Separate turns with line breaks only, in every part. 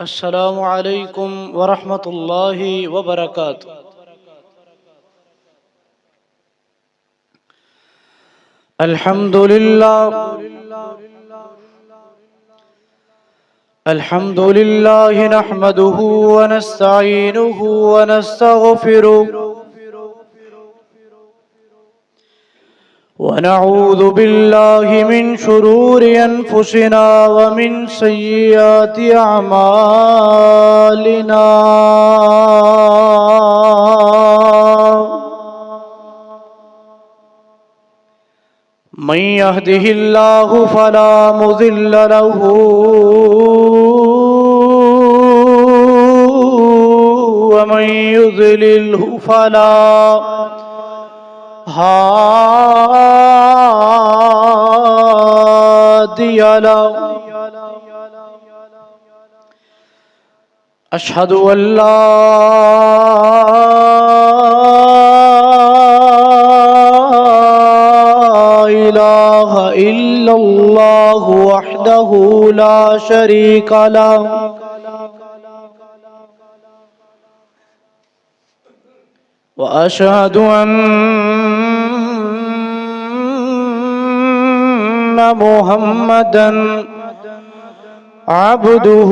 السلام علیکم ورحمۃ اللہ وبرکاتہ۔ الحمد للہ نحمده ونستعینه ونستغفره ونعوذ باللہ من شرور انفسنا ومن سیئات اعمالنا من يهده الله فلا مضل له ومن يضلله فلا هادي له أشهد أن لا إله إلا الله وحده لا شريك له وأشهد أن محمدًا عبده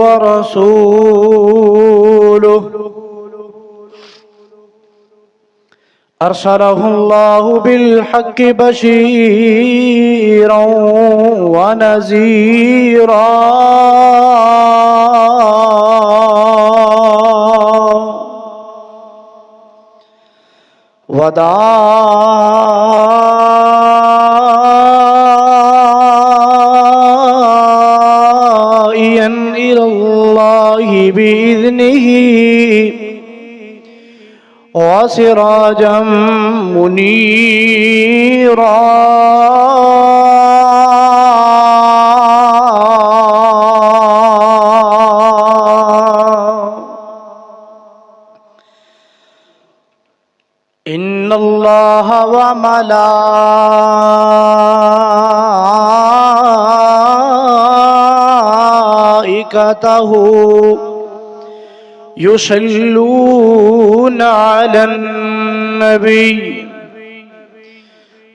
ورسوله أرسله الله بالحق بشيرا ونذيرا وداعيا إلى الله بإذنه وسراجا منيرا إن الله وملائكته يصلون على النبي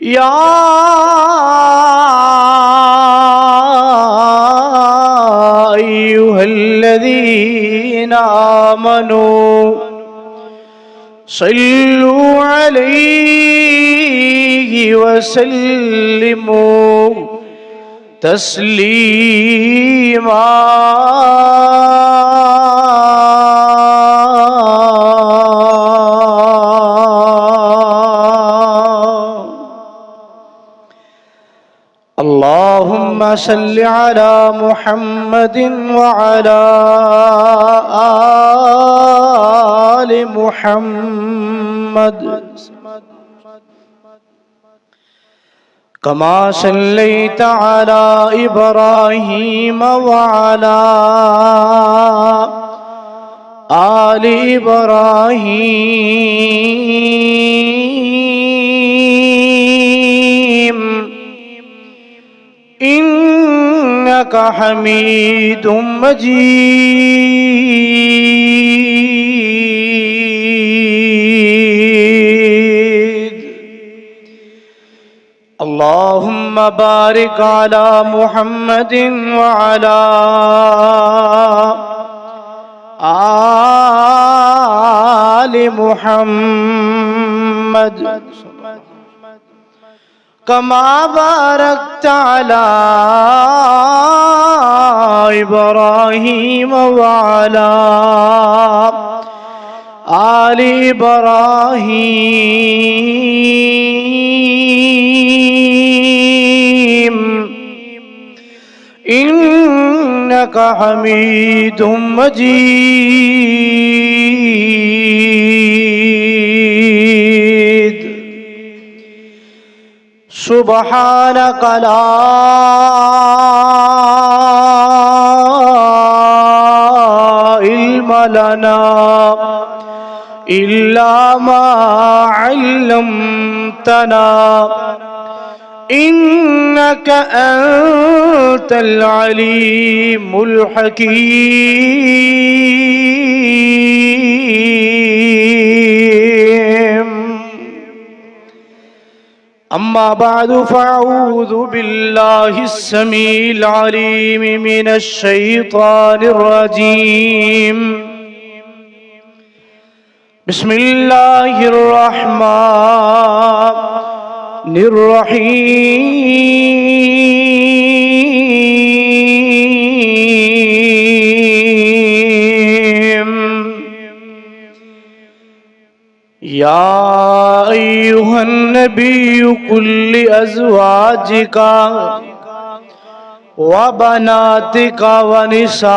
يا أيها الذين آمنوا صلوا عليه وسلموا تسليما اللهم صل على محمد وعلى آل محمد كما صليت على إبراهيم وعلى آل إبراهيم إنك حميد مجيد اللهم بارك على محمد وعلى آل محمد كما باركت على إبراهيم وعلى آل إبراهيم إنك حميد مجيد سبحانك لا علم لنا إلا ما علمتنا إنك أنت العليم الحكيم. أما بعد فأعوذ بالله السميع العليم من الشيطان الرجيم. بسم الله الرحمن الرحيم. يا أيها النبي قل لأزواجك وبناتك ونساء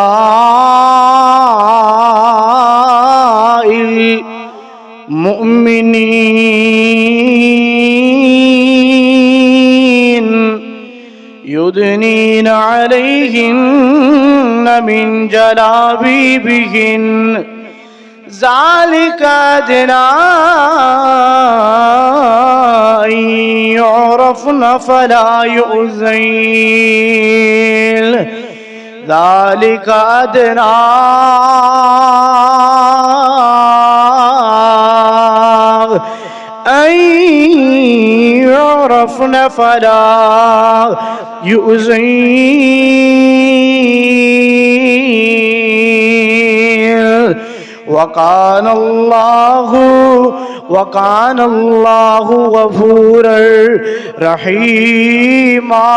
المؤمنين يدنين عليهن من جلابيبهن ذلك أدنى أن يعرفن فلا يؤذين. ذلك أدنى أن يعرفن فلا يؤذين. وكان الله غفورا رحيما.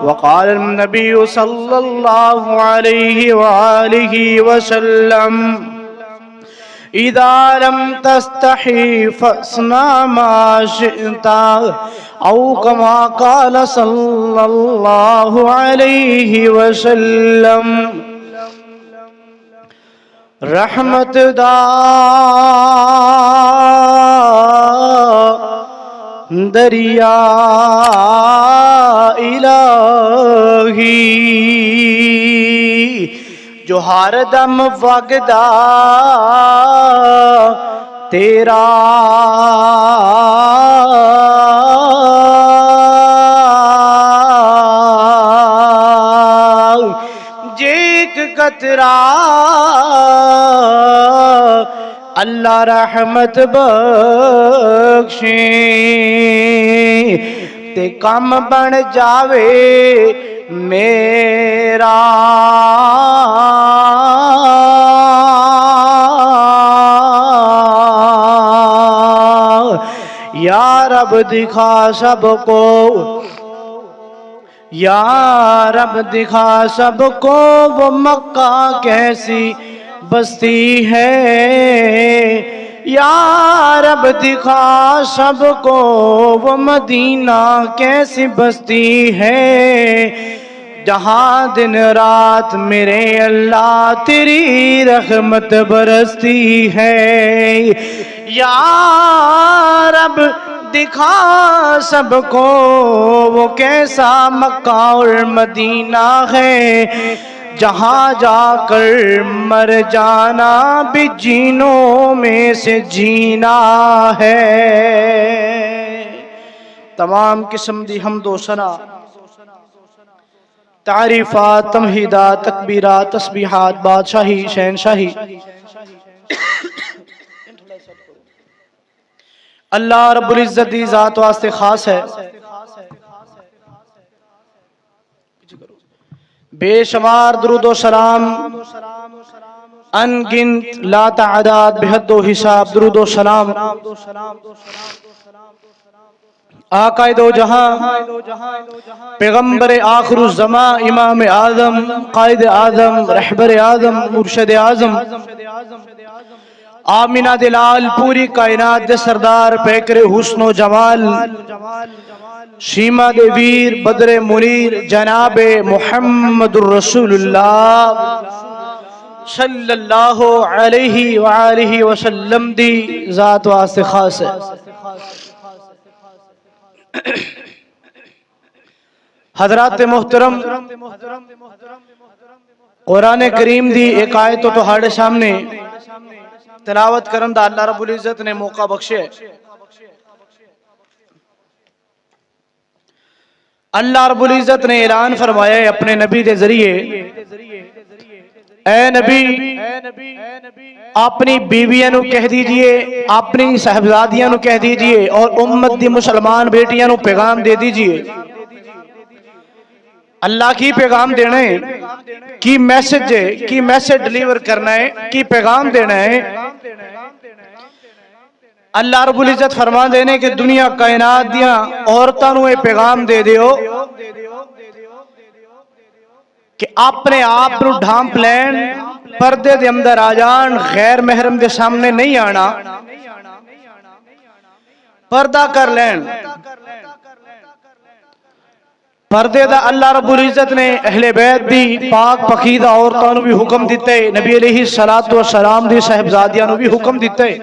وقال النبي صلى الله عليه وآله وسلم إذا لم تستحي فاصنع ما شئت أو كما قال صلى الله عليه وسلم. رحمت دا دریا الہی جو ہر دم وگدا تیرا جیک قطرہ اللہ رحمت بخشیں تے کم بن جاوے میرا. یا رب دکھا سب کو، یا رب دکھا سب کو وہ مکہ کیسی بستی ہے. یا رب دکھا سب کو وہ مدینہ کیسی بستی ہے جہاں دن رات میرے اللہ تیری رحمت برستی ہے. یا رب دکھا سب کو وہ کیسا مکہ اور مدینہ ہے جہاں جا کر مر جانا بھی جینوں میں سے جینا ہے. تمام قسم دی حمد و ثنا، تعریفات، تمہیدات، تکبیرات، تسبیحات، بادشاہی، شہنشاہی اللہ رب العزت دی ذات واسطے خاص ہے. بے شمار درود و سلام، ان گنت لا تعداد بے حد و حساب درود و سلام آقا دو جہاں، پیغمبر آخر الزمان، امام اعظم، قائد اعظم، رہبر اعظم، مرشد اعظم، آمینہ دلال، پوری کائنات دے سردار، پیکر حسن و جمال، شیما دے ویر، بدر منیر، جناب محمد الرسول اللہ صلی اللہ علیہ وآلہ وسلم دی ذات واسطے خاص ہے. محترم، حضرات محترم، قرآن کریم دی ایک آیت تو تہاڑے سامنے تلاوت کرن دا اللہ رب العزت نے موقع بخشے. اللہ رب العزت نے اعلان فرمایا ہے اپنے نبی دے ذریعے، اے نبی اپنی بیویاں نو کہہ دیجئے، اپنی صاحبزادیاں نو کہہ دیجئے اور امت دی مسلمان بیٹیاں نو پیغام دے دیجئے. اللہ کی پیغام دینا ہے، کی میسج ڈیلیور کرنا ہے، کی پیغام دینا ہے. اللہ رب العزت فرما دینے کہ دنیا کائنات دیاں عورتاں نو اے پیغام دے دیو کہ اپنے آپ نو ڈھانپ لین، پردے دے اندر آ جان، غیر محرم دے سامنے نہیں آنا، پردہ کر لین. پردے دا اللہ رب العزت نے اہل بیت دی پاک پاکیزہ عورتاں نو بھی حکم دیتے، نبی علیہ السلام دی صاحبزادیاں نو بھی حکم دیتے،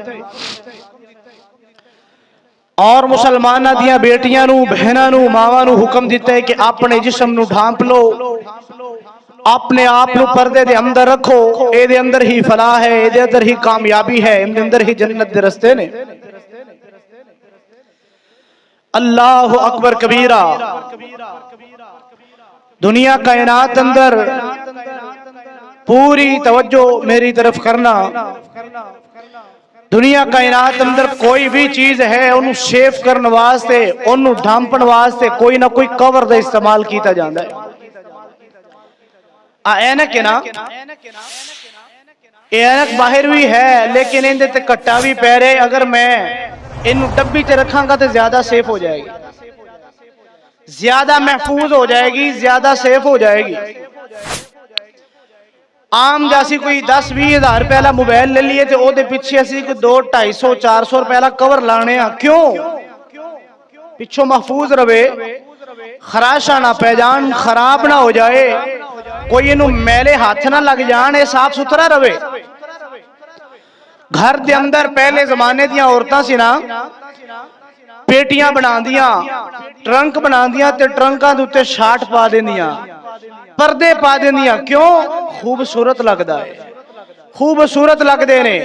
اور مسلمانہ دیاں بیٹیاں نو، بہناں نو، ماواں نو حکم دیتے کہ اپنے جسم نو ڈھانپ لو، اپنے آپ نو پردے دے اندر رکھو، اے دے اندر ہی فلاح ہے، اے دے اندر ہی کامیابی ہے، اے دے اندر ہی جنت دے رستے نے. اللہ اکبر کبیرہ. دنیا کائنات اندر پوری توجہ میری طرف کرنا. دنیا کائنات اندر کوئی بھی چیز ہے انہوں سیف کرنے واسطے، انہوں ڈھانپن واسطے کوئی نہ کوئی کور دا استعمال کیتا جاندہ ہے. اینک ہے نا، اینک باہر بھی ہے لیکن اندے تے کٹا بھی پیرے، اگر میں انہوں ڈبی تے رکھاں گا تو زیادہ سیف ہو جائے گی، زیادہ محفوظ ہو جائے گی، زیادہ سیف ہو جائے گی. عام جیسی کوئی 10-20 ہزار پہلا موبائل لے لیے تھے، او دے پیچھے اسی کو 200-250-400 پہلا کور لانے ہیں. کیوں؟ پیچھو محفوظ رہے، خراشہ نہ پیجان، خراب نہ ہو جائے، کوئی انہوں میلے ہاتھ نہ لگ جانے، صاف ستھرا رہے. گھر دے اندر پہلے زمانے دیاں عورتاں سی نا پیٹیاں بنا دیاں، ٹرنک بنا دیاں تے ٹرنکاں دوتے شاٹ پا دیندیاں، پردے پا دیندیاں. کیوں؟ خوبصورت لگ دا ہے، خوبصورت لگ دینے.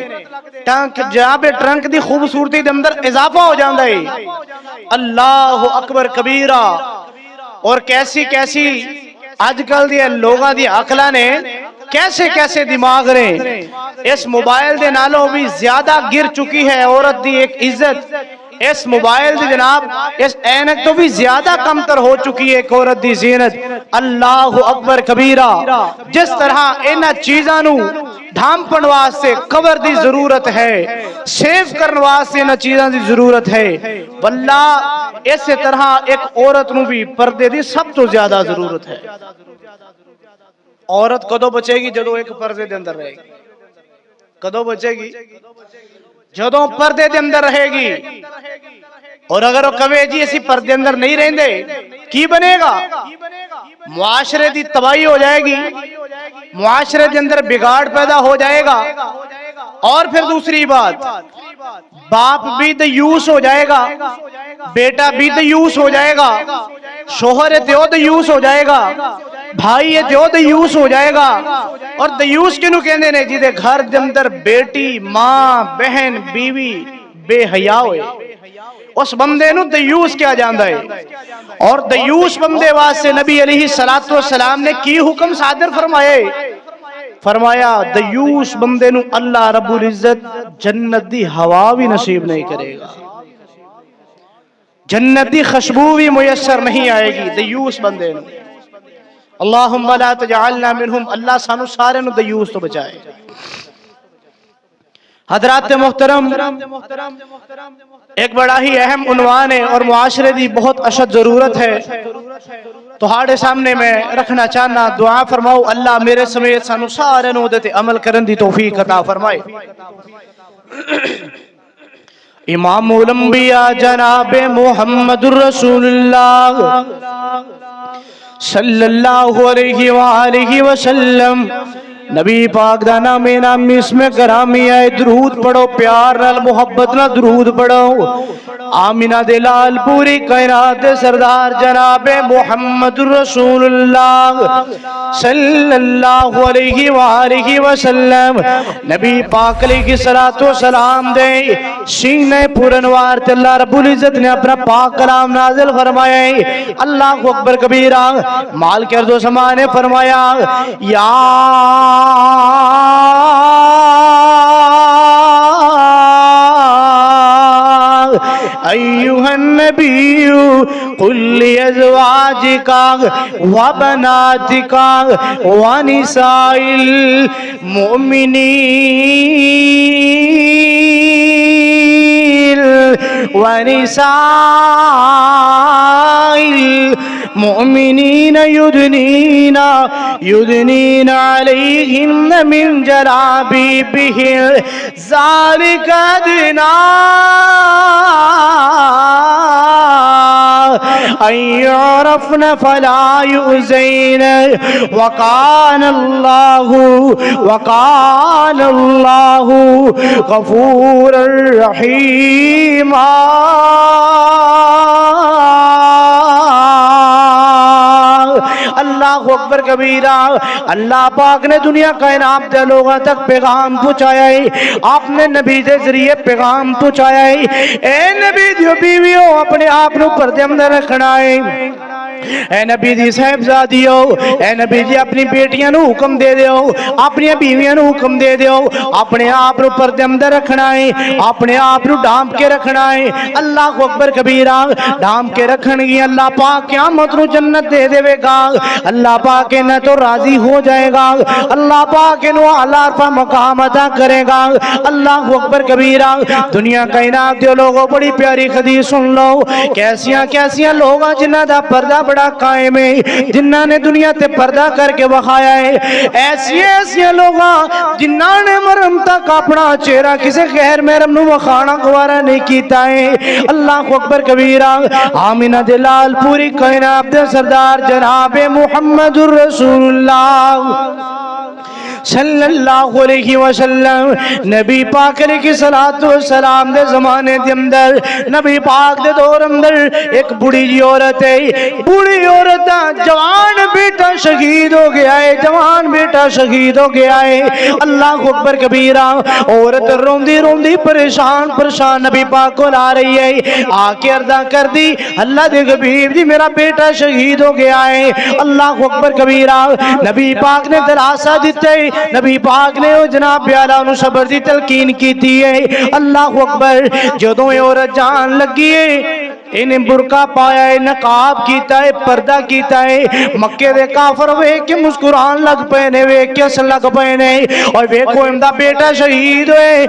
جہاں پہ ٹرنک دی خوبصورتی دے اندر اضافہ ہو جاندہ ہے. اللہ اکبر کبیرہ. اور کیسی کیسی آج کل دی لوگاں دی عقلہ نے کیسے کیسے دماغ نے اس موبائل دے نالوں بھی زیادہ گر چکی ہے عورت دی ایک عزت. اس موبائل دی جناب اس اینک تو بھی زیادہ کمتر ہو چکی ہے ایک عورت دی زینت. اللہ اکبر کبیرہ. جس طرح انہ چیزاں نو ڈھانپن واسطے کور دی ضرورت ہے، سیف کرن واسطے انہ چیزاں دی ضرورت ہے، واللہ اس طرح ایک عورت نو بھی پردے دی سب تو زیادہ ضرورت ہے. عورت کدو بچے گی؟ جدو ایک پردے دے اندر رہے گی. کدو بچے گی؟ جدو پردے دے اندر رہے گی. اور اگر وہ کہے جی اسی پردے اندر نہیں رہیں دے کی بنے گا؟ معاشرے دی تباہی ہو جائے گی، معاشرے دے اندر بگاڑ پیدا ہو جائے گا. اور پھر دوسری بات، باپ بھی دیوس ہو جائے گا، بیٹا بھی دیوس ہو جائے گا، شوہر دیو دیوس ہو جائے گا، بھائی دیو دیوس ہو جائے گا. اور دیوس کنو کہندے نے؟ جی دے گھر دے اندر بیٹی، ماں، بہن، بیوی بے حیا ہوئے، اس بندے نو دیوس کیا جاندہ ہے. اور دیوس بندے واسطے نبی علیہ السلام نے کی حکم صادر فرمائے؟ فرمایا دیوس بندے نو اللہ رب العزت جنت دی ہوا بھی نصیب نہیں کرے گا، جنت دی خوشبو بھی میسر نہیں آئے گی دیوس بندے نو. اللہم لا تجعلنا منہم. اللہ سانو سارے نو دیوس تو بچائے. حضرات محترم، ایک بڑا ہی اہم عنوان ہے اور معاشرے دی بہت اشد ضرورت ہے، تو ہاڑے سامنے میں رکھنا چاہنا. دعا فرماؤ اللہ میرے سمیت سانو سارے نو دے عمل کرن دی توفیق عطا فرمائے. امام الانبیاء جناب محمد الرسول اللہ صلی اللہ علیہ وآلہ وسلم نبی پاک دا نام اس میں کرامی ہے درود پڑھو پیار نال محبت نال درود پڑھو آمینہ دلال پوری کائنات سردار جناب محمد رسول اللہ صلی اللہ علیہ وآلہ وسلم نبی پاک علیہ السلام دے سینہ پورنوار تے اللہ رب العزت نے اپنا پاک کلام نازل فرمایا ہے اللہ اکبر کبیرہ مال کرد و سما نے فرمایا یا ایوہ النبی قل لازواجک وبناتک ونساء المؤمنین ونساء المؤمنین یدنین علیہن من جلابیبہن ذالک ادنی ان يعرفن فلا يؤذين وكان الله غفورا رحيما اللہ اکبر کبیرہ اللہ پاک نے دنیا کائنات کے لوگوں تک پیغام پہنچایا ہے آپ نے نبی دے ذریعے پیغام پہنچایا ہے اے نبی دیو بیویوں اپنے آپ نو پردے اندر رکھنا ہے اے نبی دی صاحبزادیو اے نبی جی اپنی بیٹیاں نو حکم دے دیو اپنی بیویاں نو حکم دے دیو اپنے آپ نو پردے اندر رکھنا ہے اپنے آپ نو ڈھانپ کے رکھنا ہے اللہ اکبر کبیرہ ڈھانپ کے رکھن گی اللہ پاک قیامت نو جنت دے دے گا اللہ پاک نہ تو راضی ہو جائے گا اللہ پاک نو اعلیٰ عرفہ مقام عطا کرے گا اللہ اکبر کبیرہ دنیا کائنات دے لوگوں بڑی پیاری حدیث سن لو کیسیاں لوگ جنہ دا پردہ بڑا قائم ہے جنہ نے دنیا تے پردہ کر کے بخایا ہے ایسی لوگ جنہ نے مرم تک اپنا چہرہ کسی غیر محرم نو بخانا گوارا نہیں کیتا ہے اللہ اکبر کبیرہ آمینہ دلال پوری کائنات دے سردار جناب محمد رسول اللہ صلی اللہ علیہ وسلم نبی پاک علیہ السلام دے زمانے دے اندر نبی پاک دے دور اندر ایک بڑی جی عورت ہے بڑی عورت جوان بیٹا شہید ہو گیا ہے جوان بیٹا شہید ہو گیا ہے اللہ اکبر کبیرہ عورت روندی پریشان نبی پاک کو لا رہی ہے آ کے عرضہ کر دی اللہ دے حبیب جی میرا بیٹا شہید ہو گیا ہے اللہ اکبر کبیرہ نبی پاک نے دلاسا دیتے نبی پاک نے جناب پیارا انہوں صبر دی تلقین کی تھی ہے اللہ اکبر جدوں یہ عورت جان لگی ہے انہیں برقع پایا ہے نقاب کیتا ہے پردہ کیتا ہے مکے دے کافر وے کے مسکران لگ پہنے وے کس لگ پہنے اور وے کو امدہ بیٹا شہید ہوئے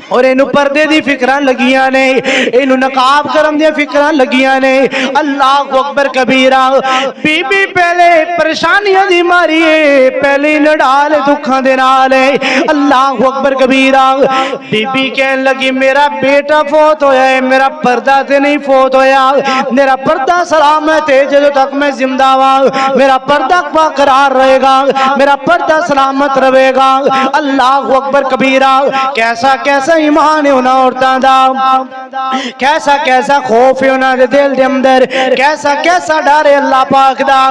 اور انہوں پردے دی فکران لگیاں نے انہوں نقاب کرم دی فکران لگیاں نے اللہ اکبر کبیرہ بی بی پہلے پریشانیاں دی ماری ہے پہلے نڈال دکھاں دے نالے اللہ اکبر کبیرہ بی بی کہنے لگی میرا بیٹا فوت ہویا ہے میرا پردہ تے نہیں فوت ہویا میرا پردہ سلامت ہے جدو تک میں زندہ ہوا میرا پردہ قرار رہے گا میرا پردہ سلامت رہے گا اللہ اکبر کبیرہ کیسا ایمان ہے انہاں عورتاں دا کیسا خوف ہے انہاں دے دل دے اندر کیسا ڈر ہے اللہ پاک دا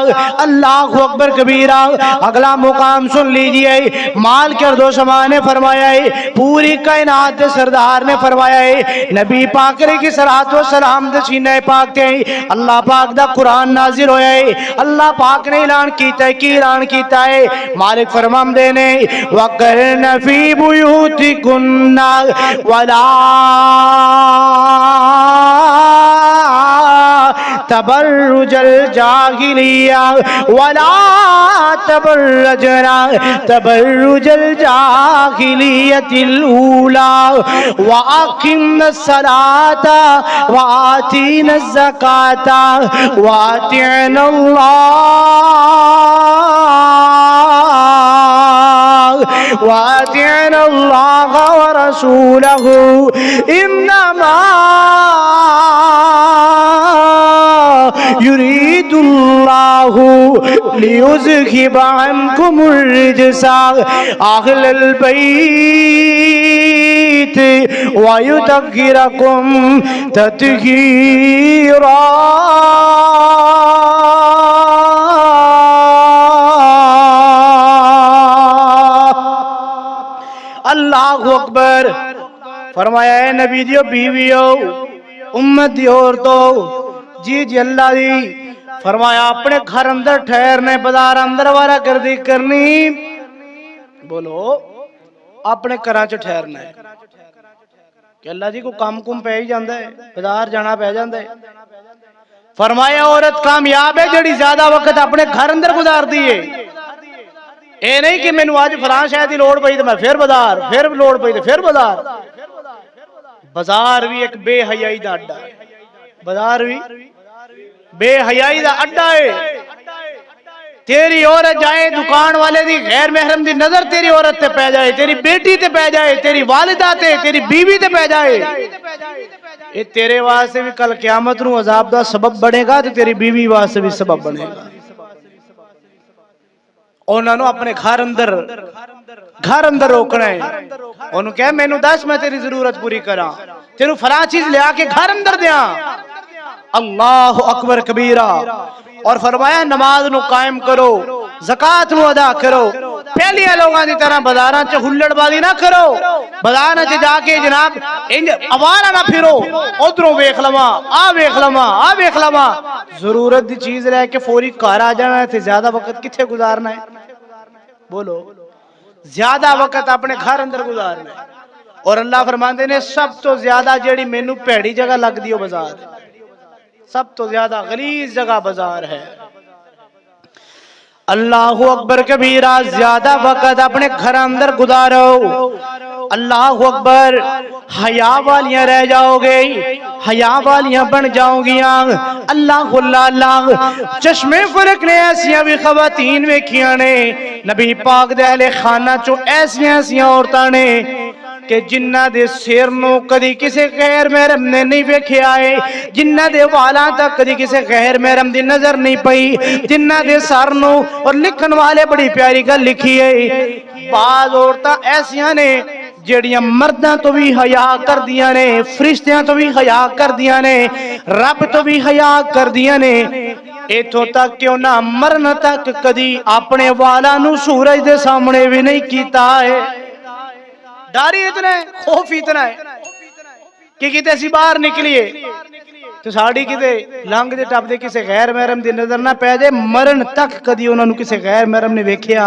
اللہ اکبر کبیرہ اگلا مقام سن لیجئے مال کردو سما نے فرمایا ہے پوری کائنات دے سردار نے فرمایا ہے نبی پاک علیہ السلام دے سینہ پاک تے اللہ پاک دا قرآن نازل ہویا ہے اللہ پاک نے اعلان کیتا ہے کی اعلان کیتا ہے مالک فرمان دینے وَقَرْنَ فِي بُيُوتِكُنَّ وَلَا تبرج الجاہلیہ وَلَا تبرجنا تبرج الجاہلیت الأولى وَأَقِمْنَا الصَّلَاةَ وَآتِينَا الزَّكَاةَ وَأَطِعْنَا اللَّهَ ورسوله إنما يريد الله لِيُذْهِبَ عَنْكُمُ الرِّجْسَ أَهْلَ الْبَيْتِ وَيُطَهِّرَكُمْ تَطْهِيرًا۔ اللہ اکبر۔ فرمایا اے نبی دیو بیویو، امت دی عورتوں، جی جی اللہ دی، فرمایا اپنے گھر اندر ٹھہرنے، بازار اندر وارا گردی کرنی، بولو اپنے گھراں چ ٹھہرنا ہے کہ اللہ جی کو کام کم پہ ہی جاندا ہے، بازار جانا پہ جاندا ہے۔ فرمایا عورت کامیاب ہے جڑی زیادہ وقت اپنے گھر اندر گزار دیئے، اے نہیں کہ میں نو آج فلاں شاید ہی لوڑ پئی تو میں پھر بازار، پھر لوڑ پئی تو پھر بازار۔ بازار بھی ایک بے حیائی دا اڈا ہے، بازار بھی بے حیائی دا اڈا ہے۔ تیری عورت جائے دکان والے دی غیر محرم دی نظر تیری عورت تے پہ جائے، تیری بیٹی تے پہ جائے، تیری والدہ تے، تیری بیوی تے پہ جائے، یہ تیرے واسطے بھی کل قیامت نو عذاب دا سبب بنے گا، تو تیری بیوی واسطے بھی سبب بنے گا۔ انہوں نے اپنے گھر اندر روکنا ہے، انہوں کہے میں نو دس میں تیری ضرورت پوری کراں، تیرو فلاں چیز لے آکے گھر اندر دیاں۔ اللہ اکبر کبیرہ۔ اور فرمایا نماز نو قائم کرو، زکاة نو ادا کرو، پہلی لوگاں دی طرح بازاراں چ ہلڑ بازی نہ کرو، بازاراں چ جا کے جناب اوارا نہ پھرو، ادھروں ویکھ لواں آ ویکھ لواں آ ویکھ لواں، ضرورت دی چیز لے کے فوری گھر آ جانا ہے، تے زیادہ وقت کتھے گزارنا ہے؟ بولو زیادہ وقت اپنے گھر اندر گزارنا ہے۔ اور اللہ فرماندے نے سب تو زیادہ جیڑی مینوں پیڑی جگہ لگ دیو بازار، سب تو زیادہ غلیظ جگہ بازار ہے۔ اللہ اکبر کبیرہ، زیادہ وقت اپنے گھر اندر گزارو، اللہ اکبر، حیا والیاں رہ جاؤ گے، حیا والیاں بن جاؤ گیاں۔ اللہ اللہ، چشمے فرق نے ایسیاں بھی خواتین ویکھیاں نے، نبی پاک دے اہل خانہ چو ایسیاں عورتاں نے کہ جنہ دے سر نو کدی کسے غیر محرم نے نہیں ویکھے آئے، جنہ دے والاں تک کدی کسے غیر محرم دی نظر نہیں پئی، جنہ دے سر نو، اور لکھن والے بڑی پیاری گل لکھی ہے، بعض عورتاں ایسیاں نے جیڑیاں مرداں تو بھی حیا کر دیاں نے، فرشتیاں تو بھی حیا کر دیاں نے، رب تو بھی حیا کر دیاں نے، ایتھوں تک کیوں نہ مرن تک کدی اپنے والاں نو سورج دے سامنے بھی نہیں کیتا ہے۔ ڈاری اتنا ہے، خوف اتنا ہے کہ کتے اسی باہر نکلیے تو ساڑی کتے لانگ دے ٹاپ دے کسے غیر محرم دی نظر نہ پہ جائے، مرن تک کدی انہوں نے کسے غیر محرم نے ویکھیا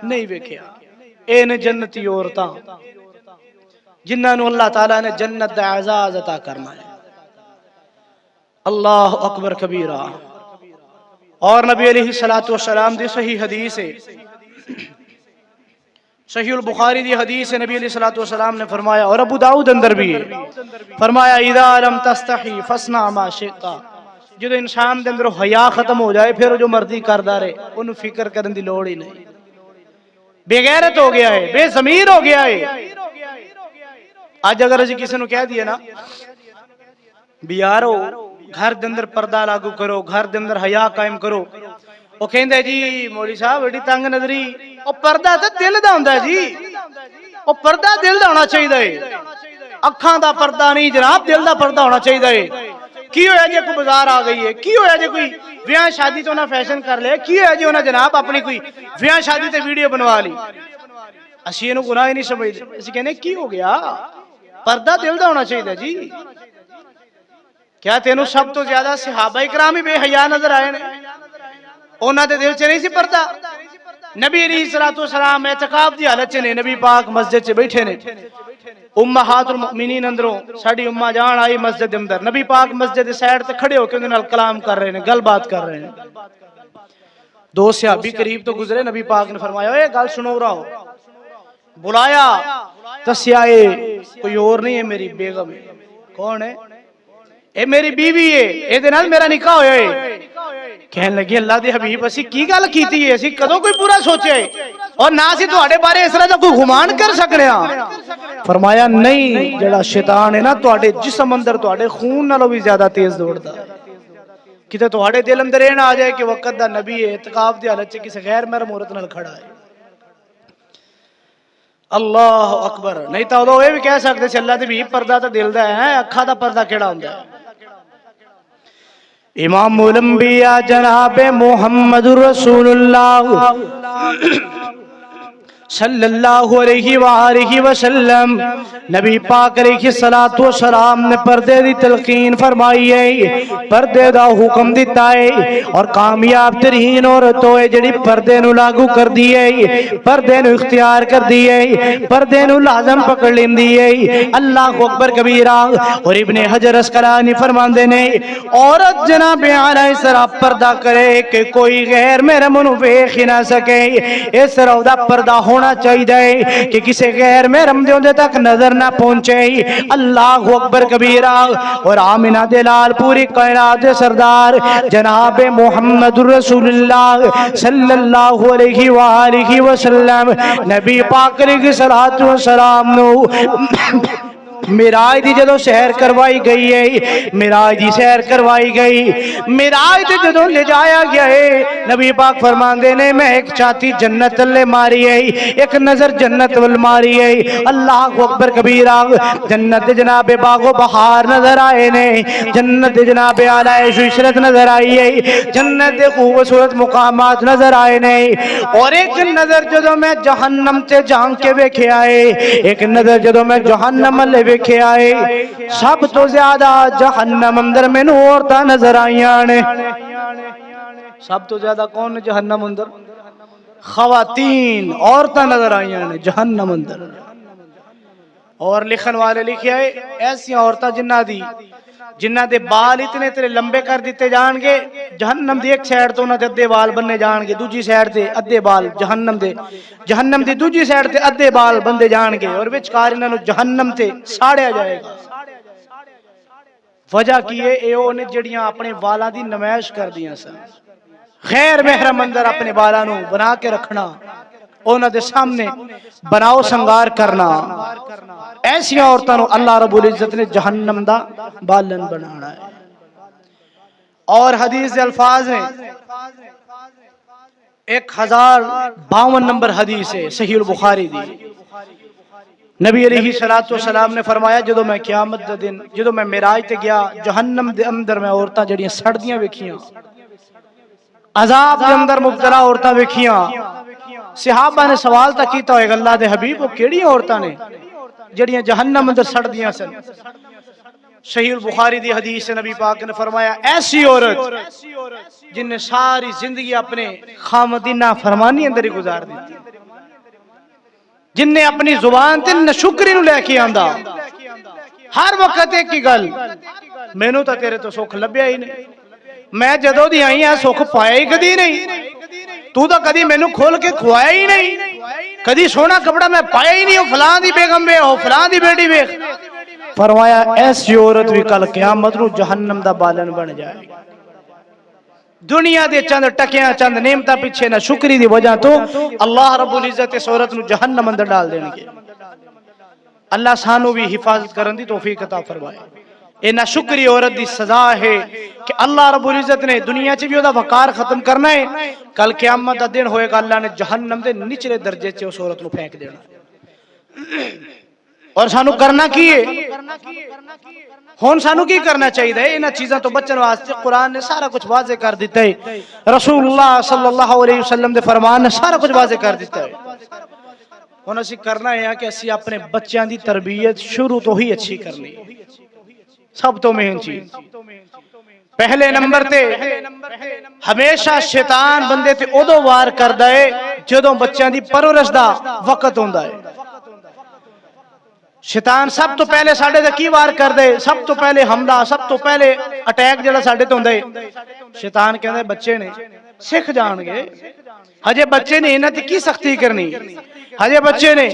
نہیں ویکھیا۔ اے نے جنتی عورتاں جنہاں نو اللہ تعالیٰ نے جنت دا اعزاز عطا کرنا ہے۔ اللہ اکبر کبیرہ۔ اور نبی علیہ السلام دی صحیح حدیث ہے، صحیح البخاری دی حدیث ہے، نبی علیہ السلام نے فرمایا، اور ابو داؤد اندر بھی ہے، فرمایا اذا لم تستحی فاصنع ما شئت، جدو انسان دے اندر حیا ختم ہو جائے پھر جو مرضی کردا رہے، انہوں فکر کرن دی لوڑ ہی نہیں، بے غیرت ہو گیا ہے، بے ضمیر ہو گیا ہے۔ آج اگر اسی کسی نو کہہ دیا نا بیارو گھر دے اندر پردہ لاگو کرو، گھر دے اندر حیا قائم کرو، وہ کہندے جی مولوی صاحب بڑی تنگ نظری، وہ پردہ تے دل دا ہوندا ہے جی، وہ پردہ دل دا ہونا چاہیے، اکھاں دا پردہ نہیں جناب، دل دا پردہ ہونا چاہیے۔ کی ہویا جی کوئی بازار آ گئی ہے، کی ہویا جی کوئی ویاہ شادی تو انہاں فیشن کر لے، کی ہویا جی انہاں جناب اپنی کوئی ویاہ شادی تے ویڈیو بنوا لی، اسی انہوں گناہ ہی نہیں سمجھتے، اسی کہنے کی ہو گیا، پردہ دل دا ہونا چاہیے جی۔ کیا تینوں سب تو زیادہ صحابہ اکرام ہی بے حیا نظر آئے نے؟ انہاں دے دل چ نہیں سی پردہ؟ نبی علیہ السلام اعتکاف دی حالت چ نے، نبی پاک مسجد چ بیٹھے نے، امہات المؤمنین اندروں ساڈی اماں جان آئی مسجد اندر، نبی پاک مسجد سائیڈ تے کھڑے ہو کے انہاں نال کلام کر رہے ہیں، گل بات کر رہے ہیں۔ دو صحابی قریب تو گزرے، نبی پاک نے فرمایا اے گل سنو رہا ہو، بلایا دسیا اے کوئی اور نہیں ہے، میری بیگم ہے۔ کون ہے؟ اے میری بیوی ہے، اے دے نال میرا نکاح ہویا ہے۔ کہنے لگی اللہ دے حبیب اسی کی گل کیتی ہے، اسی کدوں کوئی برا سوچے اور نہ اسی تواڈے بارے اس طرح دا کوئی گمان کر سکنے ہاں۔ فرمایا نہیں، جڑا شیطان ہے نا تواڈے جسم اندر تواڈے خون نالوں بھی زیادہ تیز دوڑدا، کتے تہاڈے دل اندر یہ نہ آ جائے کہ وقت دا نبی ہے اعتکاف دی حالت چ کسی غیر محرم عورت نال کھڑا ہے. اللہ اکبر. نہیں تو ادو یہ بھی کہہ سکتے سے اللہ دی بھی پردہ تو دل دا ہے, اکھا دا پردہ کیڑا ہوندا ہے. امام الانبیاء جناب محمد رسول اللہ صلی اللہ علیہ وآلہ وسلم نبی پاک علیہ السلام نے پردے دی تلقین فرمائی ہے, پردے دا حکم دیتا ہے, اور کامیاب ترین عورت ہوئے جڑی پردے نو لاگو کر دیئے, پردے نو اختیار کر دیئے, پردے نو لازم پکڑ لین دیئے. اللہ اکبر کبیرہ. اور ابن حجر اسقلانی فرماندے نے عورت جناب علیہ السلام پردہ کرے کہ کوئی غیر میرے منو ویکھ نہ سکے, اس طرح دا پردہ ہونا چاہیے کہ کسی غیر محرم دے تک نظر نہ پہنچے. اللہ اکبر کبیرہ. اور آمنہ دلال پوری کائنات سردار جناب محمد رسول اللہ صلی اللہ علیہ وآلہ وسلم نبی پاک علیہ السلام نو معراج دی جدو سیر کروائی گئی ہے, معراج دی سیر کروائی گئی, معراج دی جدو لے جایا گیا ہے, نبی پاک فرماندے نے میں ایک چاتی جنت لے ماری ہے, ایک نظر جنت ول ماری ہے. اللہ اکبر کبیرہ. جنت جناب باغ و بہار نظر آئے نے, جنت جناب آلائش و عشرت نظر آئی ہے, جنت خوبصورت مقامات نظر آئے نے. اور ایک نظر جدو میں جہنم تے جان کے ویکھے آئے, ایک نظر جدو میں جہنم لے ویکھے آئے, سب تو زیادہ جہنم اندر میں عورتاں نظر آئیاں نے. سب تو زیادہ کون جہنم اندر؟ خواتین عورتاں نظر آئیاں نے جہنم اندر. اور لکھن والے لکھے آئے ایسی عورتاں جنہ دے بال اتنے اتنے لمبے کر دیتے جان گے, جہنم دی ایک سائیڈ تو انہاں دے ادھے بال بننے جان گے, دوجی سائیڈ تے ادھے بال جہنم دی دوجی سائیڈ تے ادھے بال بندے جان گے, اور وچکار انہاں نو جہنم تے ساڑیا جائے گا. وجہ کی ہے اے او نے جڑیاں اپنے والاں دی نمائش کر دیاں سن, غیر محرم اندر اپنے بالاں نو بنا کے رکھنا, انہاں دے سامنے بناؤ سنگار کرنا. ایسی عورتوں اللہ رب العزت نے جہنم دا بالن بنانا ہے. اور حدیث دے الفاظ ہیں 1052 نمبر حدیث ہے صحیح البخاری دی. نبی علیہ السلام نے فرمایا جدو میں قیامت دا دن جدو میں معراج تے گیا, جہنم دے اندر میں عورتاں جڑیاں سڑدیاں ویکھیاں, عذاب دے اندر مبتلا عورتاں ویکھیاں. صحابہ نے سوال تا کیتا ہوئے اللہ دے حبیب وہ کیڑی عورتاں نے جڑیاں جہنم اندر سڑ دیاں سن؟ صحیح البخاری دی حدیث سے نبی پاک نے فرمایا ایسی عورت جن نے ساری زندگی اپنے خامد نافرمانی اندر ہی گزار دی, جن نے اپنی زبان تے نشکری نو لے کے آندا, ہر وقت ایک ہی گل مینوں تا تیرے تو سکھ لبیا ہی نہیں, میں جدوں دی آئی ہاں سکھ پایا ہی کدی نہیں, تو تا کدی مینوں کھول کے کھوایا ہی نہیں, کدی سونا کپڑا میں پایا ہی نہیں, ہو فلاں دی بیگم وے, ہو فلاں دی بیٹی وے. فرمایا ایسی عورت بھی کل قیامت نو جہنم دا بالن بن جائے گی. دنیا دے چند ٹکیاں چند نعمتاں پیچھے نہ شکری دی وجہ تو اللہ رب العزت اس عورت نو جہنم اندر ڈال دین گے. اللہ سانو بھی حفاظت کرن دی توفیق عطا فرمائے. اے نہ شکری عورت دی سزا ہے کہ اللہ رب العزت نے دنیا چ بھی او دا وقار ختم کرنا ہے, کل قیامت دا دن ہوئے گا اللہ نے جہنم دے نچلے درجے چ اس عورت نو پھینک دینا. اور سانو کرنا کی ہے, ہون سانو کی کرنا چاہیے؟ انہاں چیزاں تو بچن واسطے قرآن نے سارا کچھ واضح کر دیتا ہے, رسول اللہ صلی اللہ علیہ وسلم دے فرمان نے سارا کچھ واضح کر دیتا ہے. ہن اسی کرنا ہے کہ اسی اپنے بچیاں دی تربیت شروع تو ہی اچھی کرنی, سب تو مین چیز. پہلے نمبر تے ہمیشہ شیطان بندے تے ادو وار کردا ہے جدوں بچیاں دی پرورش دا وقت ہوندا ہے. شیطان سب تو پہلے ساڈے تے کی وار کر دے, سب تو پہلے حملہ, سب تو پہلے اٹیک جڑا ساڈے تے ہوندا ہے, شیطان کہندا ہے بچے نے سکھ جان گے, ہجے بچے نے انہاں تے کی سختی کرنی, ہجے بچے نے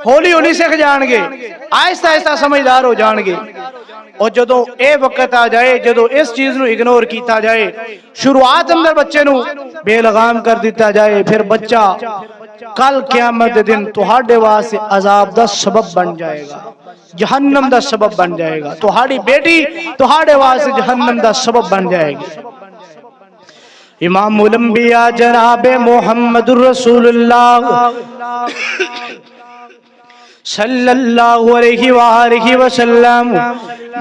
ہولی ہولی سکھ جان گے, آہستہ آہستہ سمجھدار ہو جان گے. اور جدو اے وقت آ جائے جدو اس چیز نو اگنور کیتا جائے, شروعات اندر بچے نو بے لگام کر دیتا جائے, پھر بچہ کل قیامت دن تہاڈے واسطے عذاب دا سبب بن جائے گا, جہنم دا سبب بن جائے گا. تہاڈی بیٹی تہاڈے واسطے جہنم دا سبب بن جائے گی. امام الانبیاء جناب محمد الرسول اللہ صلی اللہ علیہ وآلہ وسلم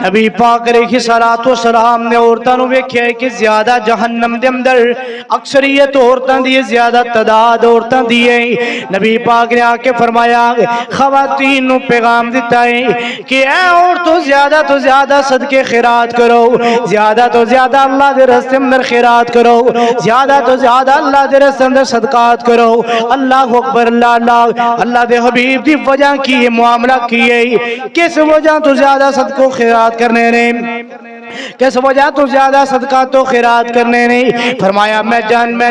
نبی پاک علیہ صلوۃ والسلام نے عورتاں نو ویکھیا ہے کہ زیادہ جہنم دے اندر اکثریت عورتاں دی زیادہ تعداد عورتاں دی ہے۔ نبی پاک نے آ کے فرمایا خواتین نو پیغام دیتا ہے کہ اے عورتوں زیادہ تو زیادہ صدقے خیرات کرو، زیادہ تو زیادہ اللہ دے راستے اندر خیرات کرو، زیادہ تو زیادہ اللہ دے راستے اندر صدقات کرو۔ اللہ اکبر، اللہ اللہ اللہ دے حبیب دی وجہ کی یہ معاملہ کیے، کس وجہ تو زیادہ صدقہ خیرات کرنے نے، کس وجہ تو زیادہ صدقہ تو خیرات کرنے نے؟ فرمایا میں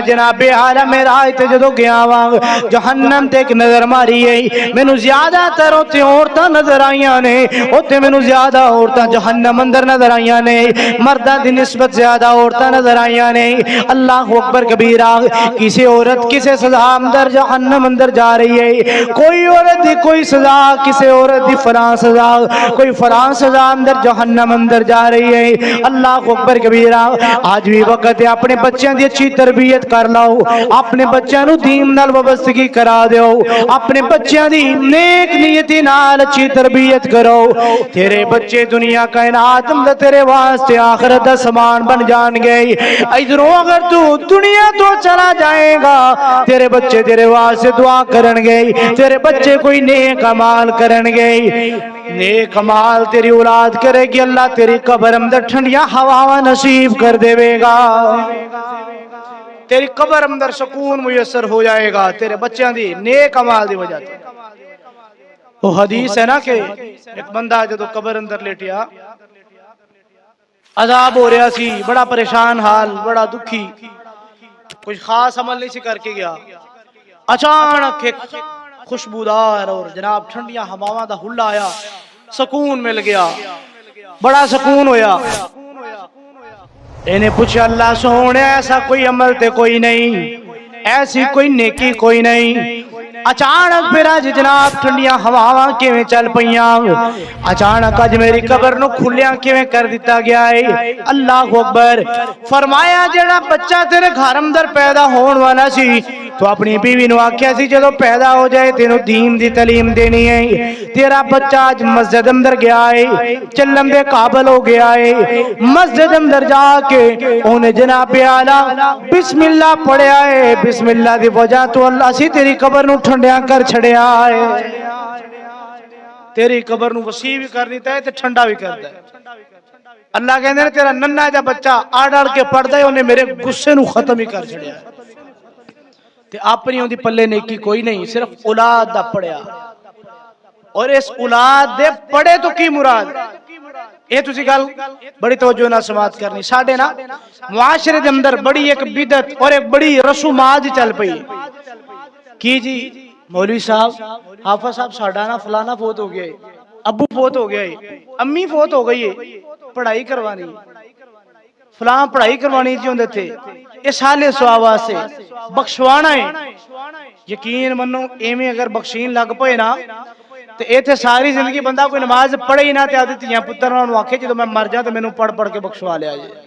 جناب عالم راہ تے جدو گیا واں جہنم تے ایک نظر ماری ہے، مینوں زیادہ تر اوتے عورتاں نظر آئیاں نے، اوتے مینوں زیادہ عورتاں جہنم اندر نظر آئیاں نے، مرداں دی نسبت زیادہ عورتاں نظر آئیاں نے۔ اللہ اکبر کبیرہ، کسی عورت کسی سزا اندر جہنم اندر جا رہی ہے، کوئی عورت دی کوئی سزا، کسی عورت دی فلاں سزا، کوئی فلاں سزا اندر جہنم اندر جا رہی ہے۔ اللہ اکبر کبیرہ، آج بھی وقت ہے اپنے بچوں دی اچھی تربیت کر لو، اپنے بچوں نو دین نال وابستگی کرا دیو، اپنے بچوں دی نیک نیتی نال اچھی تربیت کرو، تیرے بچے دنیا کائنات میں تیرے واسطے آخرت دا سامان بن جان گے۔ ادھروں اگر تو دنیا تو چلا جائے گا تیرے بچے تیرے واسطے دعا کرن گے، تیرے بچے کوئی نیک عمل کرن گے، نیک عمل تیری اولاد کرے گی، اللہ تیری قبر اندر ٹھنڈیاں ہواواں نصیب کر دے گا، تیری قبر اندر سکون میسر ہو جائے گا تیرے بچیاں دی نیک عمل دی وجہ سے۔ وہ حدیث ہے نا کہ ایک بندہ جدو قبر اندر لیٹیا، عذاب ہو رہا سی، بڑا پریشان حال، بڑا دکھی، کچھ خاص عمل نہیں سی کر کے گیا، اچانک ایک خوشبودار اور جناب ٹھنڈیاں ہواواں دا ہلا آیا، سکون مل گیا، بڑا سکون ہویا۔ انہیں پوچھا اللہ سونے ایسا کوئی عمل تے کوئی نہیں، ایسی کوئی نیکی کوئی نہیں، اچانک پھر آج جناب ٹھنڈیاں ہواواں کیویں چل پئیاں، اچانک آج میری قبر نو کھلیاں کیویں کر دیتا گیا ہے۔ اللہ اکبر، فرمایا جڑا بچہ تیرے گھر اندر پیدا ہون والا سی تو اپنی بیوی نو آکھیا سی جدو پیدا ہو جائے تینوں دین دی تعلیم دینی ہے، تیرا بچہ آج مسجد اندر گیا ہے، چلن دے قابل ہو گیا ہے، مسجد اندر جا کے انہیں جناب اعلیٰ بسم اللہ پڑھیا ہے، بسم اللہ دی وجہ تو اللہ سی تیری قبر نو ٹھنڈیاں کر چھڑیا ہے، تیری قبر نو وسیع بھی کر دیتا ہے تے ٹھنڈا بھی کرتا ہے۔ اللہ کہندے نے تیرا ننھا جا بچہ آڑ آڑ کے پڑھدا ہے، انہیں میرے غصے نو ختم ہی کر چھڑیا ہے۔ تے اپنی اون دی پلے نیکی کوئی نہیں، صرف اولاد دا پڑھیا، اور اس اولاد دے پڑھے تو کی مراد؟ یہ تسی گل بڑی توجہ نہ سماعت کرنی، ساڈے نا معاشرے دے اندر بڑی ایک بدعت اور ایک بڑی رسومات چل پئی کی جی، مولوی صاحب حافظ صاحب ساڈا نا فلانا فوت ہو گیا ہے، ابو فوت ہو گیا ہے، امی فوت ہو گئی ہے، پڑھائی کروانی، فلاں پڑھائی کروانی جی ہوندے تھے، اس حالے سوابا سے بخشوانا ہے۔ یقین منو ایویں اگر بخشین لگ پئے نا تے ایتھے ساری زندگی بندہ کوئی نماز پڑھے ہی نہ تے آدھی تیاں پتر نوں آکھے جدوں میں مر جاں تے مینوں پڑھ پڑھ کے بخشوا لیا جائے۔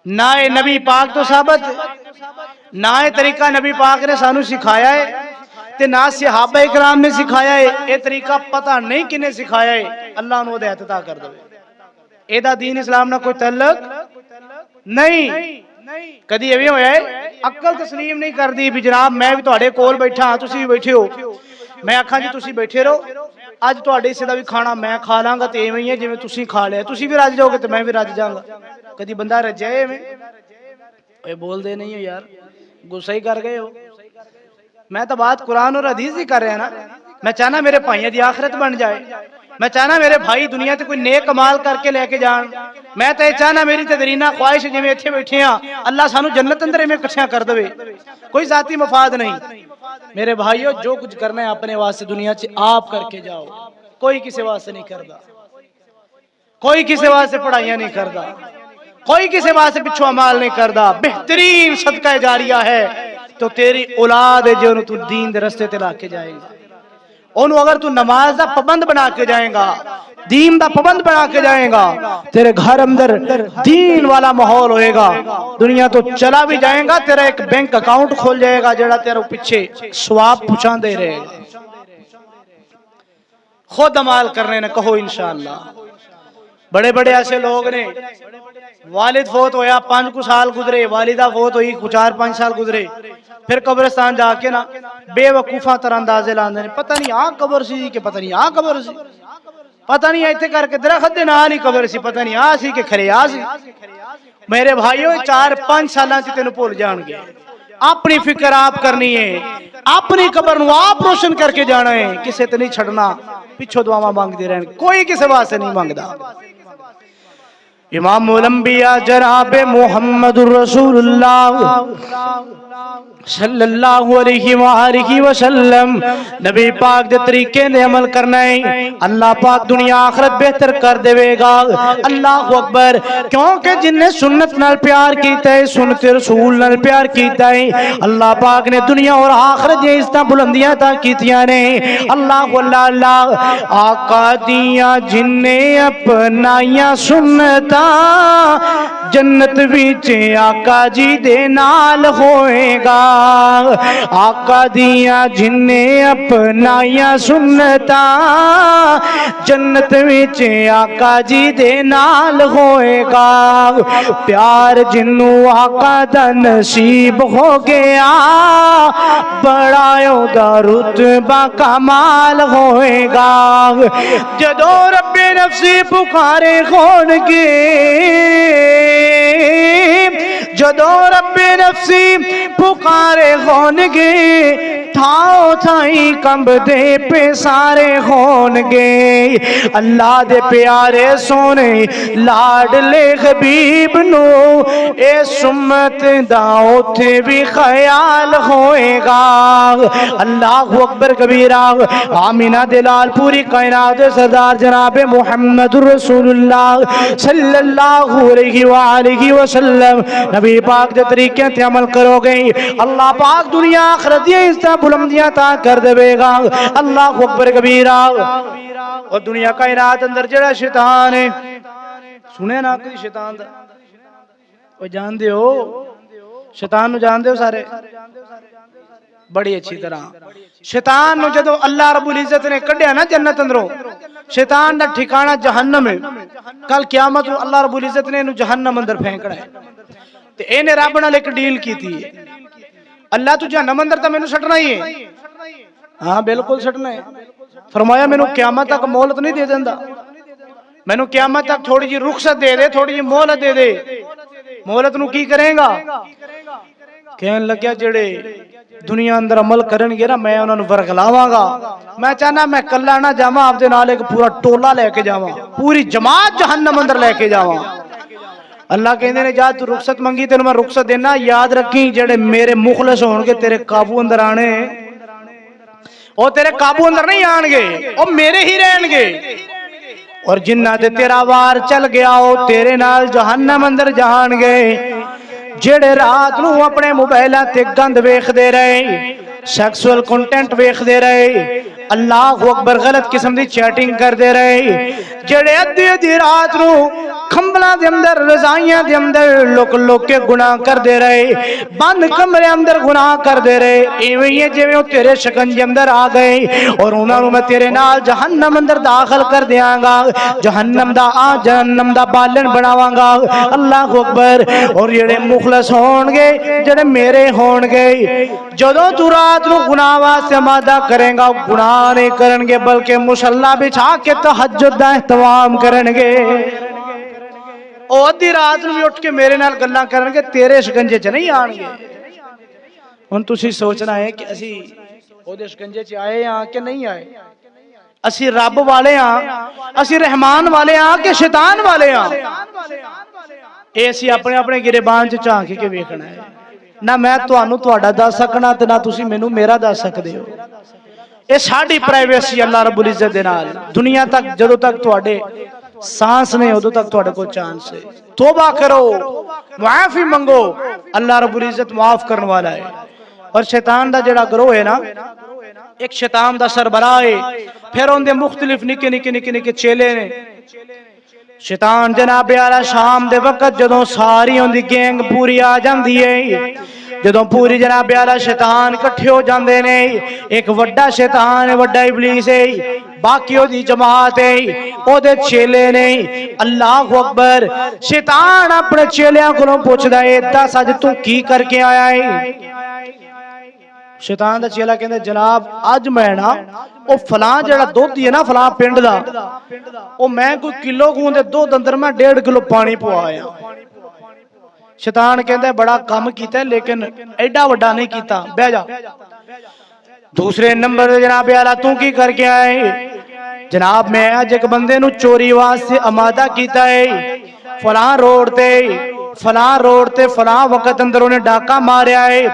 نہ نبی پاک تو ثابت، نہ طریقہ نبی پاک نے سانو سکھایا ہے تے نہ صحابہ کرام نے سکھایا ہے، اے طریقہ پتہ نہیں کنے سکھایا ہے، اللہ نو ہدایت عطا کر دے۔ اے دا دین اسلام نہ کوئی تعلق نہیں، کدی ایویں ہویا ہے عقل تسلیم نہیں کردی بھی جناب میں بھی تہاڈے کول بیٹھا ہاں تسی بھی بیٹھے ہو، میں آکھاں جی تسی بیٹھے رہو، اج تہاڈے حصے دا بھی کھانا میں کھا لاں گا تے ایویں ہی ہے جویں تسی کھا لیا، تسی بھی رج جاؤ گے تے میں بھی رج جاں گا۔ کدی بندہ رجے ایویں؟ اے بول دے نہیں ہو یار، غصہ ہی کر گئے ہو۔ میں تو بات قرآن اور حدیث ہی کر رہا نا، میں چاہنا میرے بھائیاں دی آخرت بن جائے، میں چاہنا میرے بھائی دنیا تے کوئی نیک کمال کر کے لے کے جان، میں تے چاہنا میری تے درینہ خواہش جی میں ایتھے بیٹھے ہاں اللہ سانو جنت اندر میں کٹھیاں کر دے، کوئی ذاتی مفاد نہیں۔ میرے بھائیو جو کچھ کرنا ہے اپنے واسطے دنیا چ آپ کر کے جاؤ، کوئی کسی واسطے نہیں کردا، کوئی کسی واسطے پڑھائیاں نہیں کردا، کوئی کسی واسطے پچھو عمال نہیں کردا۔ بہترین صدقہ جاریہ ہے تو تیری اولاد ہے جو تو دین دے رستے تے لا کے جائے گا، انہوں اگر تو نماز دا پابند بنا کے جائیں گا، دین دا پابند بنا کے جائے گا، تیرے گھر اندر دین والا ماحول ہوئے گا، دنیا تو چلا بھی جائے گا، تیرا ایک بینک اکاؤنٹ کھول جائے گا جڑا تیرے پیچھے ثواب پہنچا دے رہے گا۔ خود عمال کرنے نے کہو انشاءاللہ۔ بڑے بڑے ایسے لوگ نے، والد فوت ہویا 5 سال گزرے، والدہ فوت ہوئی 4-5 سال گزرے، پھر قبرستان جا کے نا بے وقوفاں طرح اندازے لاندے نے، پتہ نہیں آ قبر سی کہ پتہ نہیں آ قبر سی، پتہ نہیں ایتھے کر کے درخت دے نال ہی قبر سی، پتہ نہیں آ سی کہ کھرے آ سی۔ میرے بھائیو 4-5 سالاں چ تینوں بھول جان گے۔ اپنی فکر آپ کرنی ہے، اپنی قبر نو آپ روشن کر کے جانا ہے، کسے تے نہیں چھڑنا، پیچھو دعاواں مانگدے رہن، کوئی کسے واسطے نہیں مانگدا۔ امام الانبیاء جناب محمد رسول اللہ صلی اللہ علیہ وآلہ وسلم نبی پاک دے طریقے دے عمل کرنا ہے، اللہ پاک دنیا آخرت بہتر کر دے گا۔ اللہ اکبر، کیونکہ جن نے سنت نال پیار کیتا ہے، سنت رسول نال پیار کیتا ہے، اللہ پاک نے دنیا اور آخرت یہ اس طرح بلندیاں تا کیتیاں نے۔ اللہ اللہ آقا دیاں جن نے اپنائیاں سنتا، جنت وچ آقا جی دے نال ہوئے گا۔ آقا دیاں جن نے اپنائیاں سنتا، جنت وچ آقا جی دے نال ہوئے گا۔ پیار جنوں آقا دا نصیب ہو گیا، بڑا دا رتبہ کمال ہوئے گا۔ جدو رب نفسی پکارے کھول کے، جدو رب نفسی پکارے ہونگے، تھاؤ تھائی کمب دے پہ سارے ہونگے۔ اللہ دے پیارے سونے لاڈ لے حبیب نو، اے سمت داؤ تھے بھی خیال ہوئے گا۔ اللہ اکبر کبیرہ۔ آمینہ دلال پوری کائنات سردار جناب محمد رسول اللہ صلی اللہ علیہ وآلہ وسلم نبی پاک دے طریقے تے عمل کرو گئی، اللہ پاک دنیا آخرت یہ اس طرح بلندیاں تا کر دے گا۔ اللہ اکبر کبیرہ۔ اور دنیا کائنات اندر جڑا شیطان ہے، سنے نا کوئی شیطان دا؟ وہ جان دے ہو شیطان نو، جان دے ہو سارے بڑی اچھی طرح؟ شیطان نو جدو اللہ رب العزت نے کڈیا نا جنت اندروں، شیطان دا ٹھکانہ جہنم ہے۔ کل قیامت اللہ رب العزت نے انہوں جہنم اندر پھینکنا ہے، تے اینے رب نال ایک ڈیل کی تھی، اللہ تو جہنم اندر تا میں نو سٹنا ہی ہے، ہاں بالکل سٹنا ہے۔ فرمایا میں نو قیامت تک مہلت نہیں دے دیندا، میں نو قیامت تک تھوڑی جی رخصت دے دے، تھوڑی جی مہلت دے دے۔ مہلت نو کی کریں گا؟ کہنے لگیا جڑے دنیا اندر عمل کرن گے نا، میں انہوں نے ورگلاواں گا۔ میں چاہنا میں کلہ نہ جاواں، آپ دے نال ایک پورا ٹولہ لے کے جاواں، پوری جماعت جہنم اندر لے کے جاواں۔ اللہ کہندے نے جا تو رخصت منگی تینوں میں رخصت دینا، یاد رکھیں جڑے میرے مخلص ہون گے تیرے قابو اندر آنے، او تیرے قابو اندر نہیں آن گے، او میرے ہی رہن گے۔ اور جنہ تے تیرا وار چل گیا او تیرے نال جہنم اندر جان گے۔ جڑے رات نو اپنے موبائلاں تے گند ویکھ دے رہے، سیکسول کنٹینٹ ویکھ دے رہے، اللہ اکبر غلط قسم دی چیٹنگ کر دے رہے، جڑے ادھی ادھی رات نو کھمبلاں دے اندر رضائیاں دے اندر لوک کے گناہ کر دے رہے، بند کمرے اندر گناہ کر دے رہے، ایویں یہ جویں او تیرے شکنجے اندر آ گئے، اور انہاں نو میں تیرے نال جہنم اندر داخل کر دیاں گا، جہنم دا بالن بناواں گا۔ اللہ اکبر۔ اور جڑے مخلص ہون گے، جڑے میرے ہون گے، جدوں تو رات نو گناہ واسطے آمادہ کریں گا، گناہ نہیں کرن گے بلکہ مصلی بچھا کے تہجد دا اہتمام کرن گے۔ او ادھی رات نو بھی اٹھ کے میرے نال گلاں کرن گے، تیرے شکنجے چ نہیں آن گے۔ ہن تسی سوچنا ہے کہ اسی او دے شکنجے چ آئے ہاں کہ نہیں آئے؟ اسی رب والے ہاں، اسی رحمان والے ہاں کہ شیطان والے ہاں؟ اے اسی اپنے اپنے گریبان چ جھانک کے ویکھنا ہے۔ نہ میں تانوں تہاڈا دس سکنا تے نہ تسی مینوں میرا دس سکدے ہو۔ اے ساڈی پرائیویسی اللہ رب العزت دے نال، دنیا تک جدوں تک تہاڈے سانس نے ادو تک تہاڈے کو چانس ہے۔ توبہ کرو، معافی منگو، اللہ رب العزت معاف کرنے والا ہے۔ اور شیطان دا جڑا گروہ ہے نا، ایک شیطان دا سربراہ ہے، پھر ان دے مختلف نکے نکے نکے نکے چیلے نے۔ شیطان جناب اعلی شام دے وقت جدوں ساری ان دی گینگ پوری آ جاندی ہے، جدوں پوری جناب اعلی شیطان کٹھے ہو جاندے نے، ایک وڈا شیطان وڈا ابلیس ہے، باقی او دی جماعت ہے، او دے چیلے نے۔ اللہ اکبر۔ شیطان اپنے چیلیاں کولوں پوچھدا ہے دس اج تو کی کر کے آیا ہے؟ شیطان دا چیلا کہندا جناب اج میں نا او فلاں جڑا دودھ ہے نا فلاں پنڈ دا او میں کوئی کلو گون دے دودھ اندر میں 1.5 کلو پانی پوایا۔ شیطان کہندا بڑا کم کیتا ہے لیکن ایڈا وڈا نہیں کیتا، بیٹھ جا۔ دوسرے نمبر تے جناب اعلی تو کی کر کے آئے؟ جناب میں اج ایک بندے نو چوری واسطے آمادہ کیتا ہے، فلاں روڈ تے فلاں وقت اندر انہیں ڈاکہ ماریا ہے،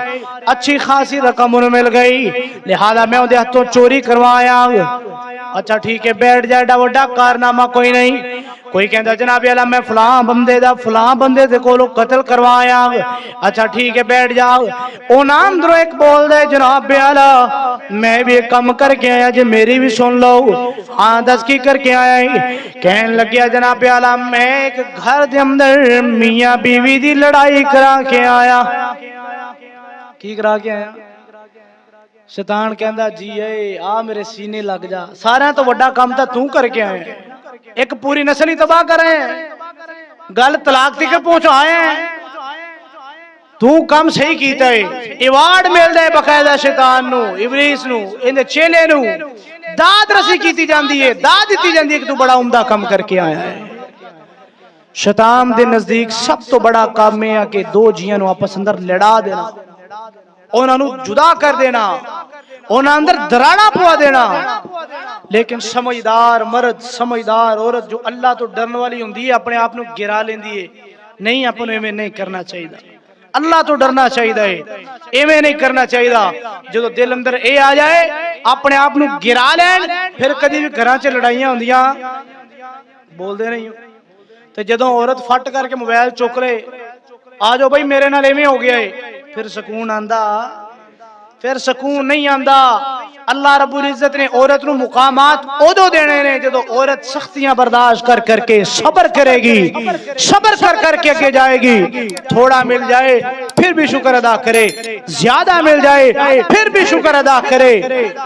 اچھی خاصی رقم انہیں مل گئی، لہذا میں انہیں ہاتھوں چوری کروایا۔ اچھا ٹھیک ہے بیٹھ جائے، ایڈا وڈا کارنامہ کوئی نہیں۔ کوئی کہندا جناب اعلی میں فلاں بندے دے کولوں قتل کروایا۔ اچھا ٹھیک ہے بیٹھ جاؤ۔ انہاں اندروں ایک بول دے جناب اعلی میں بھی ایک کم کر کے آیا جی میری بھی سن لو۔ ہاں دس کی کر کے آیا ہے؟ کہن لگیا جناب اعلی میں ایک گھر دے اندر میاں بیوی دی لڑائی کرا کے آیا۔ کی کرا کے آیا؟ شیطان کہندا جی اے آ میرے سینے لگ جا، سارا تو وڈا کام تھا تو کر کے آئے، ایک پوری نسل ہی تباہ کر رہے ہیں، گل طلاق تک پہنچائے ہیں، تو کام صحیح کیتا ہے۔ ایوارڈ مل دے باقاعدہ شیطان نو، ابلیس نو، ان چیلے نو داد رسی کیتی جاندی ہے، داد دیتی جاندی ہے کہ تو بڑا عمدہ کام کر کے آیا ہے۔ شیطان دے نزدیک سب تو بڑا کام ہے کہ دو جیاں نو آپس اندر لڑا دینا، انہاں نو جدا کر دینا، انہاں اندر دراڑا پوا دینا۔ لیکن سمجھدار مرد سمجھدار عورت جو اللہ تو ڈرن والی ہوندی ہے اپنے آپ نو گرا لیندی ہے، نہیں اپنے ایویں نہیں کرنا چاہیے، اللہ تو ڈرنا چاہیے، ایویں نہیں کرنا چاہیے۔ جدو دل اندر اے آ جائے اپنے آپ نو گرا لین، پھر کدی بھی گھراں چ لڑائیاں ہوندیاں بول دے نہیں ہو۔ تو جدو عورت فٹ کر کے موبائل چک لے آ جاؤ بھائی میرے نال ایویں ہو گیا ہے، پھر سکون آندا؟ پھر سکون نہیں آندا۔ اللہ رب العزت نے عورت نو مقامات ادو دینے نے جدو عورت سختیاں برداشت کر کر کے صبر کرے گی، صبر کر کر کے آگے جائے گی۔ تھوڑا مل جائے پھر بھی شکر ادا کرے، زیادہ مل جائے پھر بھی شکر ادا کرے۔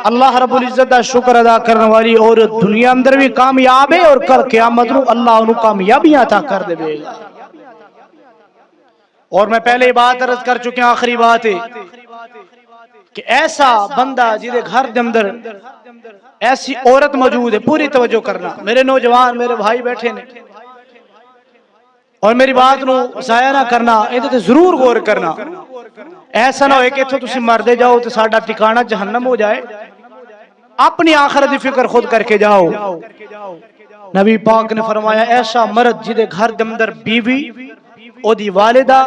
اللہ رب العزت دا شکر ادا کرنے والی عورت دنیا اندر بھی کامیاب ہے اور کل قیامت نو اللہ انہوں کامیابیاں عطا کر دے گا۔ اور میں پہلے بات عرض کر چکے ہیں، آخری بات ہے کہ ایسا بندہ جیدے گھر دے اندر ایسی عورت موجود ہے، پوری توجہ کرنا میرے نوجوان میرے بھائی بیٹھے نے، اور میری بات نو ضائع نہ کرنا، ادھے ضرور غور کرنا۔ ایسا نہ ہوئے کہ اتھو تسی مردے جاؤ تو ساڈا ٹھکانہ جہنم ہو جائے، اپنی آخرت دی فکر خود کر کے جاؤ۔ نبی پاک نے فرمایا ایسا مرد جیدے گھر دے اندر بیوی، او دی والدہ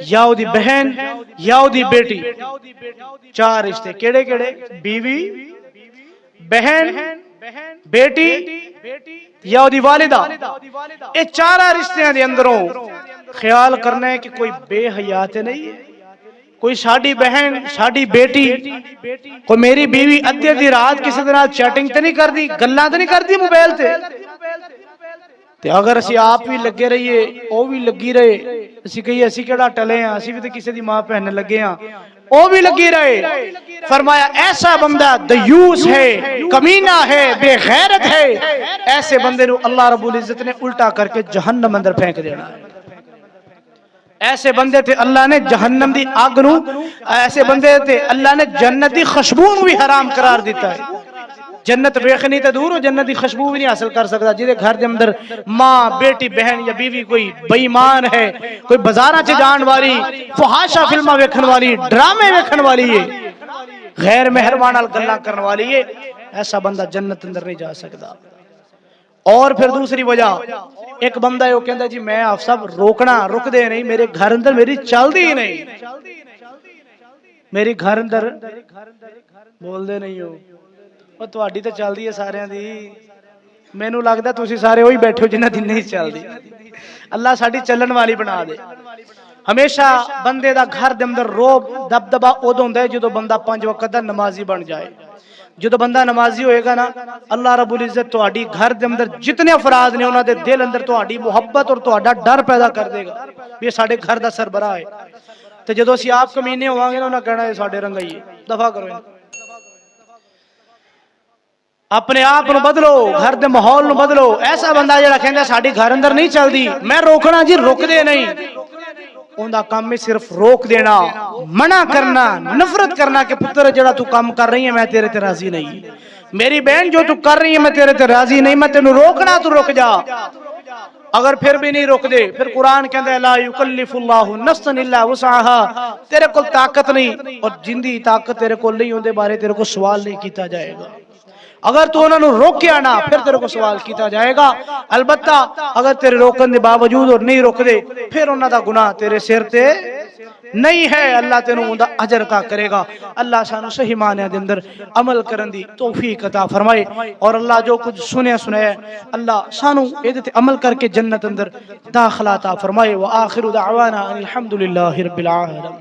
یا او دی بہن یا او دی بیٹی، چار رشتے کیڑے کیڑے؟ بیوی، بہن، بیٹی یا او دی والدہ، یہ چارہ رشتے دے اندروں خیال کرنا ہے کہ کوئی بے حیات نہیں ہے، کوئی ساڑی بہن ساڑی بیٹی کوئی میری بیوی ادھے دی رات کسی طرح چیٹنگ تے نہیں کر دی، گلاں تے نہیں کر دی موبائل تے، تے اگر اسی آپ بھی لگے رہیے او بھی لگی رہے، اسی کہیے اسی کیڑا ٹلے ہیں، اسی بھی تے کسی دی ماں پہننے لگے ہیں، او بھی لگی رہے۔ فرمایا ایسا بندہ دیوس ہے، کمینہ ہے، بے غیرت ہے، ایسے بندے نو اللہ رب العزت نے الٹا کر کے جہنم اندر پھینک دینا ہے۔ ایسے بندے تھے اللہ نے جہنم دی آگ نو، ایسے بندے تھے اللہ نے جنت دی خوشبو بھی حرام قرار دیتا ہے۔ جنت ویکھنی تے دور ہو، جنت دی خوشبو بھی نہیں حاصل کر سکتا جیدے گھر دے اندر ماں بیٹی بہن یا بیوی کوئی بے ایمان ہے، کوئی بازاراں چ جان والی، فحاشا فلماں ویکھن والی، ڈرامے ویکھن والی ہے، غیر مہربان نال گلاں کرن والی ہے، ایسا بندہ جنت اندر نہیں جا سکتا۔ اور پھر دوسری وجہ ایک بندہ ہے وہ کہندا جی میں آپ سب روکنا رک دے نہیں، میرے گھر اندر میری چل دی نہیں، میری گھر اندر بول دے نہیں ہو وہ تہاڈی تے چل دی ہے سارے دی، مینوں لگدا تسی سارے وہی بیٹھے ہو جنہاں دی نہیں چل دی۔ اللہ ساڈی چلن والی بنا دے۔ ہمیشہ بندے دا گھر دے اندر روب دبدبا ادو ہوندا ہے جدوں بندہ 5 وقت دا نمازی بن جائے، جدو بندہ نمازی ہوئے گا نا اللہ رب العزت تہاڈی گھر دے اندر جتنے افراد نے انہاں دے دل اندر تہاڈی محبت اور تہاڈا ڈر پیدا کر دے گا یہ ساڈے گھر دا سربراہ ہے. تے جدو اسی آپ کمینے ہوواں گے نا انہاں کہنا ہے ساڈے رنگا ہی ہے. دفع کرو اپنے آپ نو بدلو گھر دے ماحول نو بدلو. ایسا بندہ جڑا کہندا ساڈی گھر اندر نہیں چلدی میں روکنا جی روک دے نہیں اوندا کام میں صرف روک دینا منع کرنا نفرت کرنا کہ پتر جڑا تو کام کر رہی ہے میں تیرے تے راضی نہیں میری بہن جو تو کر رہی ہے میں تیرے تے راضی نہیں میں تینوں روکنا تو رک جا. اگر پھر بھی نہیں روک دے پھر قرآن کہندا ہے لا یکلف اللہ نفسا الا وسعها تیرے کول طاقت نہیں اور جندی طاقت تیرے کول نہیں اون دے بارے تیرے کو سوال نہیں کیتا جائے گا. اگر تو انہوں نے روکیا نا پھر تیرے کو سوال کیتا جائے گا. البتہ اگر تیرے روکن دے باوجود اور نہیں روک دے پھر انہوں دا گناہ تیرے سر تے نہیں ہے اللہ تینوں اوندا اجر عطا کرے گا. اللہ سانو صحیح معنی دے اندر عمل کرن دی توفیق عطا فرمائے اور اللہ جو کچھ سنیا اللہ سانو اے تے عمل کر کے جنت اندر داخلہ عطا فرمائے. وآخر دعوانا الحمدللہ رب العالمین.